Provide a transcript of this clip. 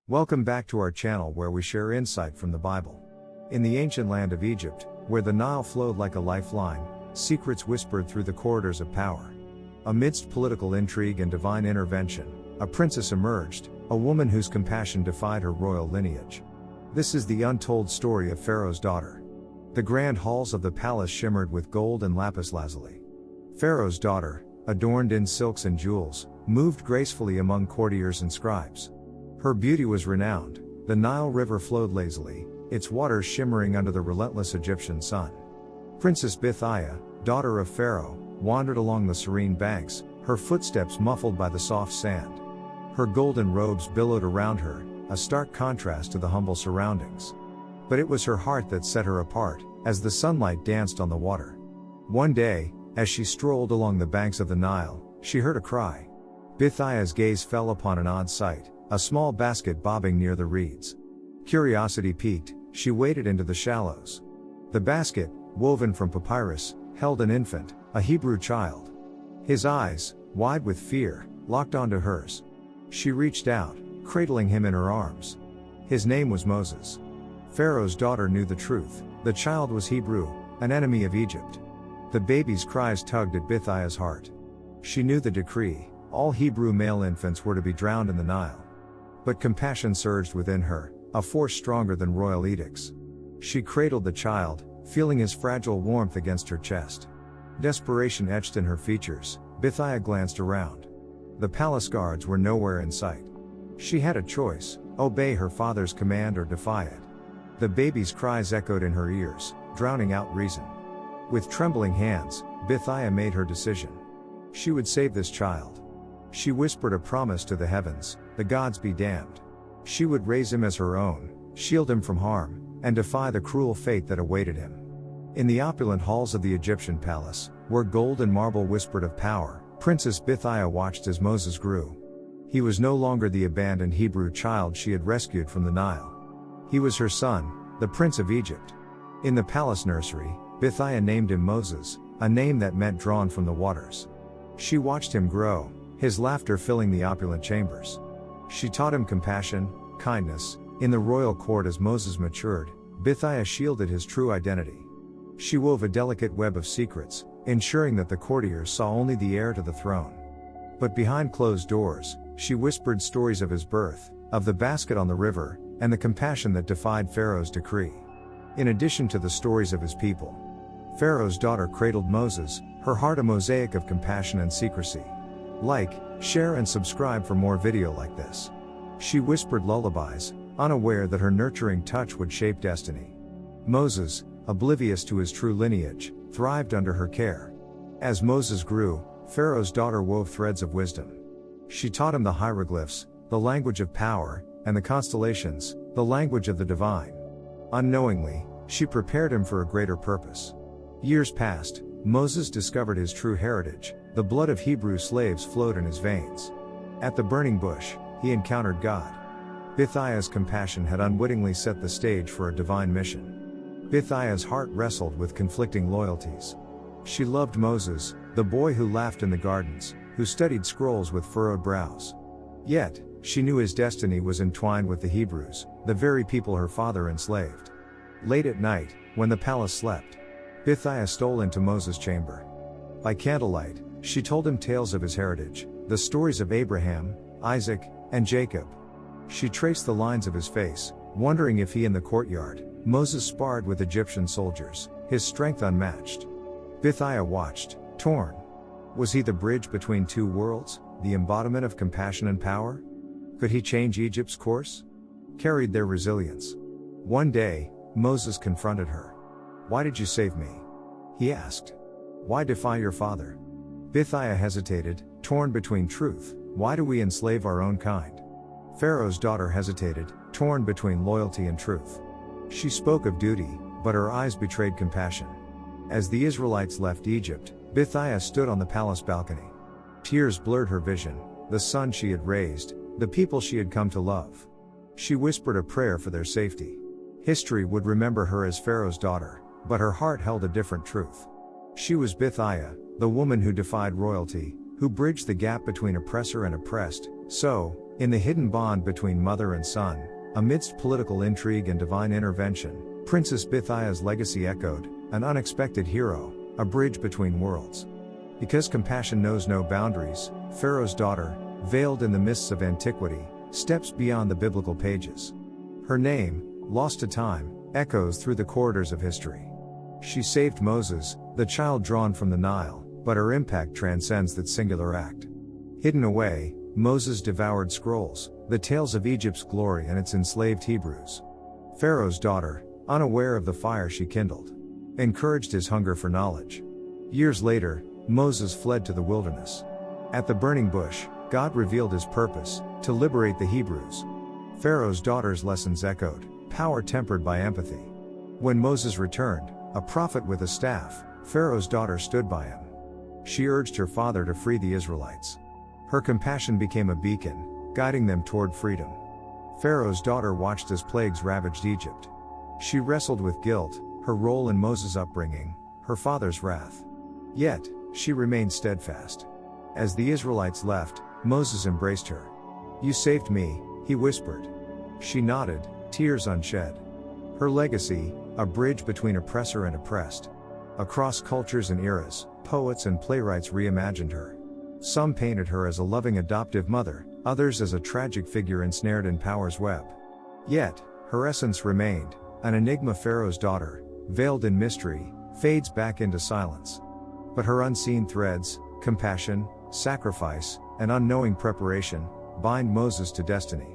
Welcome back to our channel where we share insight from the Bible. In the ancient land of Egypt, where the Nile flowed like a lifeline, secrets whispered through the corridors of power. Amidst political intrigue and divine intervention, a princess emerged, a woman whose compassion defied her royal lineage. This is the untold story of Pharaoh's daughter. The grand halls of the palace shimmered with gold and lapis lazuli. Pharaoh's daughter, adorned in silks and jewels, moved gracefully among courtiers and scribes. Her beauty was renowned. The Nile River flowed lazily, its waters shimmering under the relentless Egyptian sun. Princess Bithiah, daughter of Pharaoh, wandered along the serene banks, her footsteps muffled by the soft sand. Her golden robes billowed around her, a stark contrast to the humble surroundings. But it was her heart that set her apart, as the sunlight danced on the water. One day, as she strolled along the banks of the Nile, she heard a cry. Bithiah's gaze fell upon an odd sight, a small basket bobbing near the reeds. Curiosity piqued, she waded into the shallows. The basket, woven from papyrus, held an infant, a Hebrew child. His eyes, wide with fear, locked onto hers. She reached out, cradling him in her arms. His name was Moses. Pharaoh's daughter knew the truth: the child was Hebrew, an enemy of Egypt. The baby's cries tugged at Bithiah's heart. She knew the decree: all Hebrew male infants were to be drowned in the Nile. But compassion surged within her, a force stronger than royal edicts. She cradled the child, feeling his fragile warmth against her chest. Desperation etched in her features. Bithiah glanced around. The palace guards were nowhere in sight. She had a choice: obey her father's command or defy it. The baby's cries echoed in her ears, drowning out reason. With trembling hands, Bithiah made her decision. She would save this child. She whispered a promise to the heavens: the gods be damned. She would raise him as her own, shield him from harm, and defy the cruel fate that awaited him. In the opulent halls of the Egyptian palace, where gold and marble whispered of power, Princess Bithiah watched as Moses grew. He was no longer the abandoned Hebrew child she had rescued from the Nile. He was her son, the Prince of Egypt. In the palace nursery, Bithiah named him Moses, a name that meant drawn from the waters. She watched him grow, his laughter filling the opulent chambers. She taught him compassion, kindness. In the royal court as Moses matured, Bithiah shielded his true identity. She wove a delicate web of secrets, ensuring that the courtiers saw only the heir to the throne. But behind closed doors, she whispered stories of his birth, of the basket on the river, and the compassion that defied Pharaoh's decree. In addition to the stories of his people, Pharaoh's daughter cradled Moses, her heart a mosaic of compassion and secrecy. Like, share and subscribe for more video like this. She whispered lullabies, unaware that her nurturing touch would shape destiny. Moses, oblivious to his true lineage, thrived under her care. As Moses grew, Pharaoh's daughter wove threads of wisdom. She taught him the hieroglyphs, the language of power, and the constellations, the language of the divine. Unknowingly, she prepared him for a greater purpose. Years passed. Moses discovered his true heritage: the blood of Hebrew slaves flowed in his veins. At the burning bush, he encountered God. Bithiah's compassion had unwittingly set the stage for a divine mission. Bithiah's heart wrestled with conflicting loyalties. She loved Moses, the boy who laughed in the gardens, who studied scrolls with furrowed brows. Yet, she knew his destiny was entwined with the Hebrews, the very people her father enslaved. Late at night, when the palace slept, Bithiah stole into Moses' chamber. By candlelight, she told him tales of his heritage, the stories of Abraham, Isaac, and Jacob. She traced the lines of his face, wondering if he in the courtyard, Moses sparred with Egyptian soldiers, his strength unmatched. Bithiah watched, torn. Was he the bridge between two worlds, the embodiment of compassion and power? Could he change Egypt's course? Carried their resilience. One day, Moses confronted her. "Why did you save me?" he asked. "Why defy your father?" Bithiah hesitated, torn between truth. Why do we enslave our own kind? Pharaoh's daughter hesitated, torn between loyalty and truth. She spoke of duty, but her eyes betrayed compassion. As the Israelites left Egypt, Bithiah stood on the palace balcony. Tears blurred her vision: the son she had raised, the people she had come to love. She whispered a prayer for their safety. History would remember her as Pharaoh's daughter, but her heart held a different truth. She was the woman who defied royalty, who bridged the gap between oppressor and oppressed. So, In the hidden bond between mother and son, amidst political intrigue and divine intervention, Princess Bithia's legacy echoed, an unexpected hero, a bridge between worlds. Because compassion knows no boundaries, Pharaoh's daughter, veiled in the mists of antiquity, steps beyond the biblical pages. Her name, lost to time, echoes through the corridors of history. She saved Moses, the child drawn from the Nile, but her impact transcends that singular act. Hidden away, Moses devoured scrolls, the tales of Egypt's glory and its enslaved Hebrews. Pharaoh's daughter, unaware of the fire she kindled, encouraged his hunger for knowledge. Years later, Moses fled to the wilderness. At the burning bush, God revealed his purpose, to liberate the Hebrews. Pharaoh's daughter's lessons echoed, power tempered by empathy. When Moses returned, a prophet with a staff, Pharaoh's daughter stood by him. She urged her father to free the Israelites. Her compassion became a beacon, guiding them toward freedom. Pharaoh's daughter watched as plagues ravaged Egypt. She wrestled with guilt, her role in Moses' upbringing, her father's wrath. Yet, she remained steadfast. As the Israelites left, Moses embraced her. "You saved me," he whispered. She nodded, tears unshed. Her legacy, a bridge between oppressor and oppressed. Across cultures and eras, poets and playwrights reimagined her. Some painted her as a loving adoptive mother, others as a tragic figure ensnared in power's web. Yet, her essence remained, an enigma. Pharaoh's daughter, veiled in mystery, fades back into silence. But her unseen threads, compassion, sacrifice, and unknowing preparation, bind Moses to destiny.